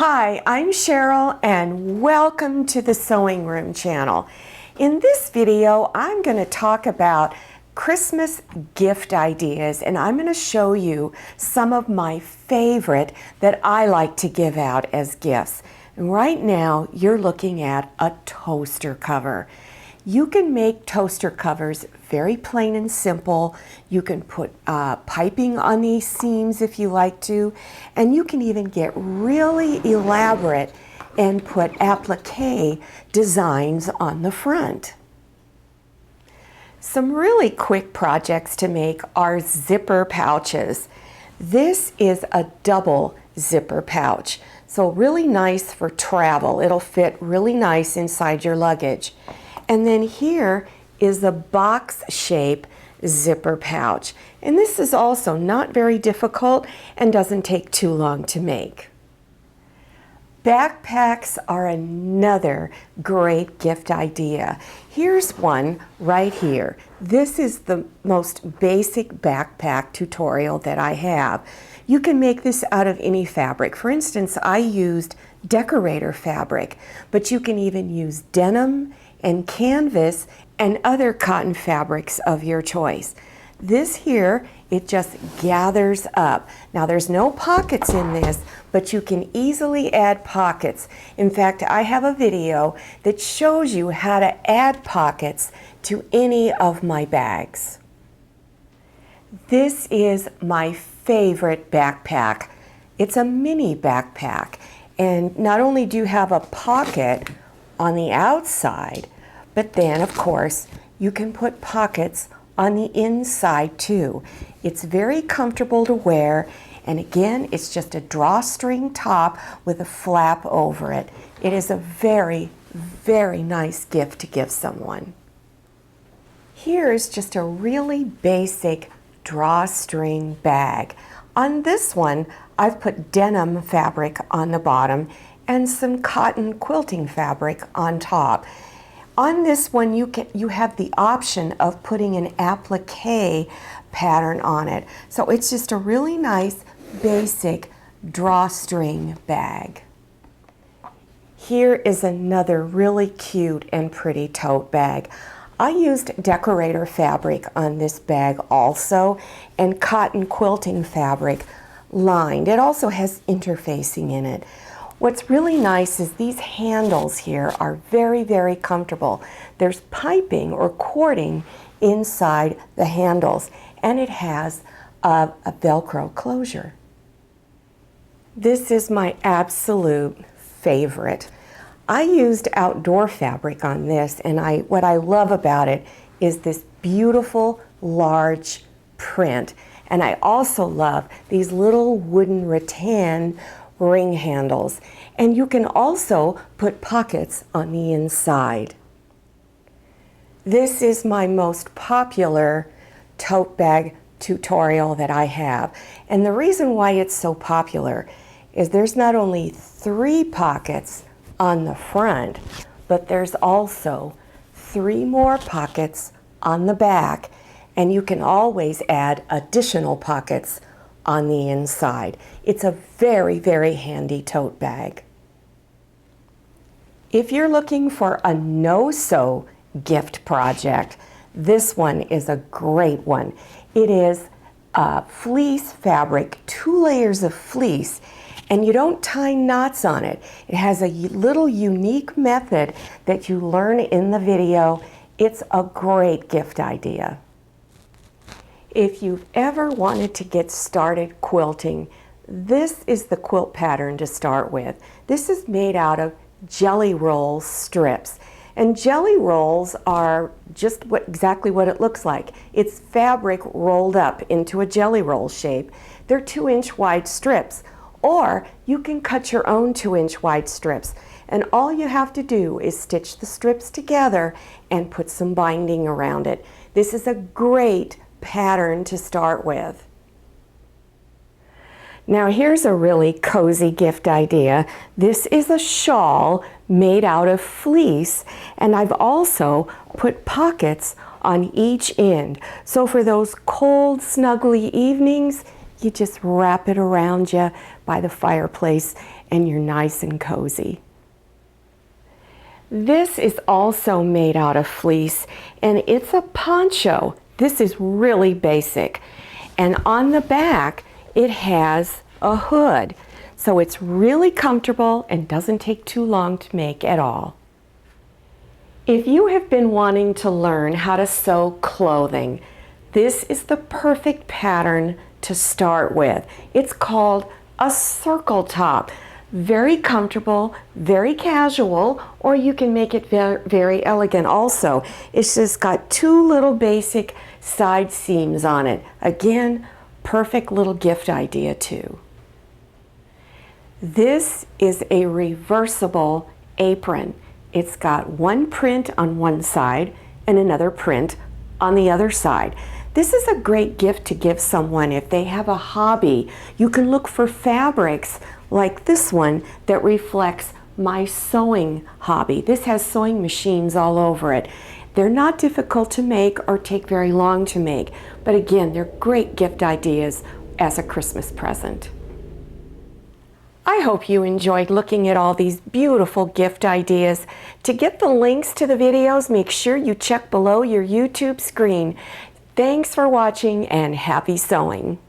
Hi, I'm Cheryl and welcome to the Sewing Room channel. In this video, I'm going to talk about Christmas gift ideas, and I'm going to show you some of my favorite that I like to give out as gifts. And right now, you're looking at a toaster cover. You can make toaster covers very plain and simple. You can put piping on these seams if you like to, and you can even get really elaborate and put applique designs on the front. Some really quick projects to make are zipper pouches. This is a double zipper pouch, so really nice for travel. It'll fit really nice inside your luggage. And then here is a box shape zipper pouch. And this is also not very difficult and doesn't take too long to make. Backpacks are another great gift idea. Here's one right here. This is the most basic backpack tutorial that I have. You can make this out of any fabric. For instance, I used decorator fabric, but you can even use denim and canvas and other cotton fabrics of your choice. This here, it just gathers up. Now there's no pockets in this, but you can easily add pockets. In fact, I have a video that shows you how to add pockets to any of my bags. This is my favorite backpack. It's a mini backpack, and not only do you have a pocket on the outside, but then, of course, you can put pockets on the inside too. It's very comfortable to wear, and again, it's just a drawstring top with a flap over it. It is a very, very nice gift to give someone. Here's just a really basic drawstring bag. On this one, I've put denim fabric on the bottom and some cotton quilting fabric on top. On this one, you have the option of putting an applique pattern on it. So it's just a really nice, basic drawstring bag. Here is another really cute and pretty tote bag. I used decorator fabric on this bag also, and cotton quilting fabric lined. It also has interfacing in it. What's really nice is these handles here are very, very comfortable. There's piping or cording inside the handles, and it has a Velcro closure. This is my absolute favorite. I used outdoor fabric on this, and what I love about it is this beautiful large print. And I also love these little wooden rattan ring handles, and you can also put pockets on the inside. This is my most popular tote bag tutorial that I have, and the reason why it's so popular is there's not only 3 pockets on the front, but there's also 3 more pockets on the back, and you can always add additional pockets on the inside. It's a very, very handy tote bag. If you're looking for a no-sew gift project, this one is a great one. It is fleece fabric, 2 layers of fleece, and you don't tie knots on it. It has a little unique method that you learn in the video. It's a great gift idea. If you've ever wanted to get started quilting, this is the quilt pattern to start with. This is made out of jelly roll strips. And jelly rolls are just exactly what it looks like. It's fabric rolled up into a jelly roll shape. They're 2-inch wide strips, or you can cut your own 2-inch wide strips. And all you have to do is stitch the strips together and put some binding around it. This is a great pattern to start with. Now here's a really cozy gift idea. This is a shawl made out of fleece, and I've also put pockets on each end. So for those cold, snuggly evenings, you just wrap it around you by the fireplace and you're nice and cozy. This is also made out of fleece, and it's a poncho. This is really basic. And on the back, it has a hood. So it's really comfortable and doesn't take too long to make at all. If you have been wanting to learn how to sew clothing, this is the perfect pattern to start with. It's called a circle top. Very comfortable, very casual, or you can make it very elegant also. It's just got two little basic side seams on it. Again, perfect little gift idea too. This is a reversible apron. It's got one print on one side and another print on the other side. This is a great gift to give someone if they have a hobby. You can look for fabrics like this one that reflects my sewing hobby. This has sewing machines all over it. They're not difficult to make or take very long to make, but again, they're great gift ideas as a Christmas present. I hope you enjoyed looking at all these beautiful gift ideas. To get the links to the videos, make sure you check below your YouTube screen. Thanks for watching and happy sewing.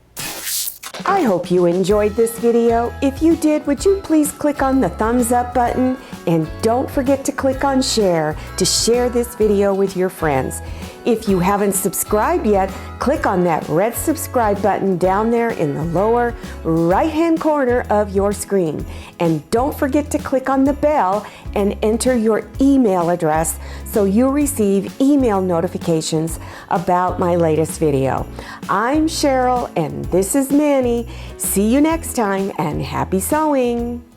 I hope you enjoyed this video. If you did, would you please click on the thumbs up button and don't forget to click on share to share this video with your friends. If you haven't subscribed yet, click on that red subscribe button down there in the lower right-hand corner of your screen. And don't forget to click on the bell and enter your email address so you'll receive email notifications about my latest video. I'm Cheryl and this is Manny. See you next time and happy sewing!